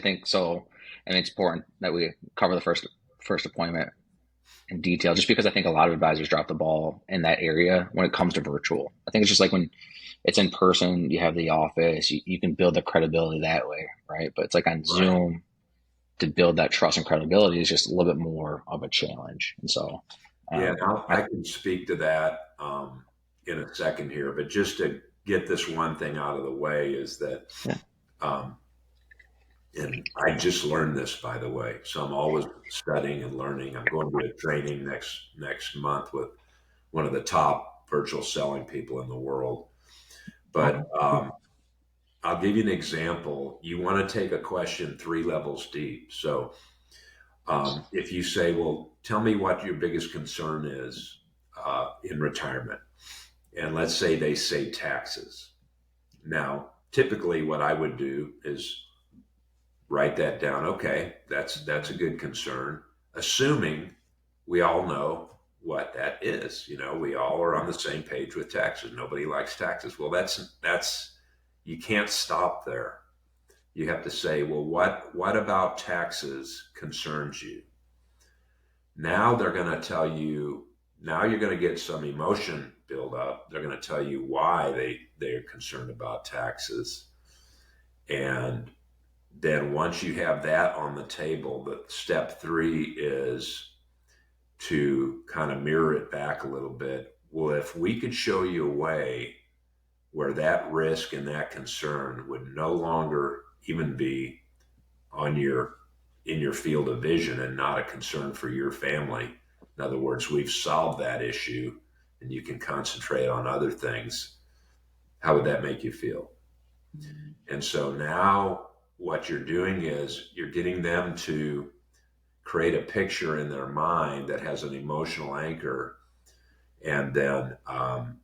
think so. And it's important that we cover the first appointment in detail, just because I think a lot of advisors drop the ball in that area when it comes to virtual. I think it's just like when it's in person, you have the office, you can build the credibility that way, right? But it's like on Right. Zoom, to build that trust and credibility is just a little bit more of a challenge. And so, Yeah, um, now I can speak to that in a second here, but just to get this one thing out of the way is that, yeah, um, and I just learned this, by the way, so I'm always studying and learning. I'm going to a training next month with one of the top virtual selling people in the world. But okay, cool. I'll give you an example. You want to take a question three levels deep. So if you say, well, tell me what your biggest concern is in retirement. And let's say they say taxes. Now, typically what I would do is write that down. Okay, that's a good concern, assuming we all know what that is. You know, we all are on the same page with taxes. Nobody likes taxes. Well, that's you can't stop there. You have to say, well, what about taxes concerns you? Now they're going to tell you. Now you're going to get some emotion build up. They're going to tell you why they're concerned about taxes, and then once you have that on the table, the step three is to kind of mirror it back a little bit. Well, if we could show you a way where that risk and that concern would no longer even be on your in your field of vision and not a concern for your family. In other words, we've solved that issue and you can concentrate on other things. How would that make you feel? And so now what you're doing is you're getting them to create a picture in their mind that has an emotional anchor, and then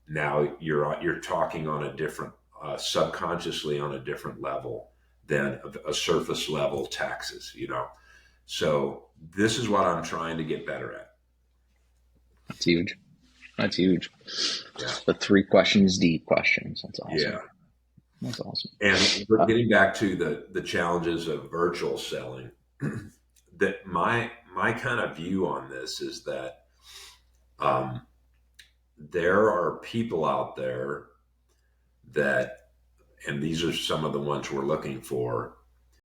now you're talking on a different subconsciously on a different level than a surface level taxes. You know, so this is what I'm trying to get better at. That's huge. That's huge. Yeah, The three questions deep questions. That's awesome. yeah. That's awesome. And we're Uh, getting back to the challenges of virtual selling. That my kind of view on this is that um, there are people out there that, and these are some of the ones we're looking for,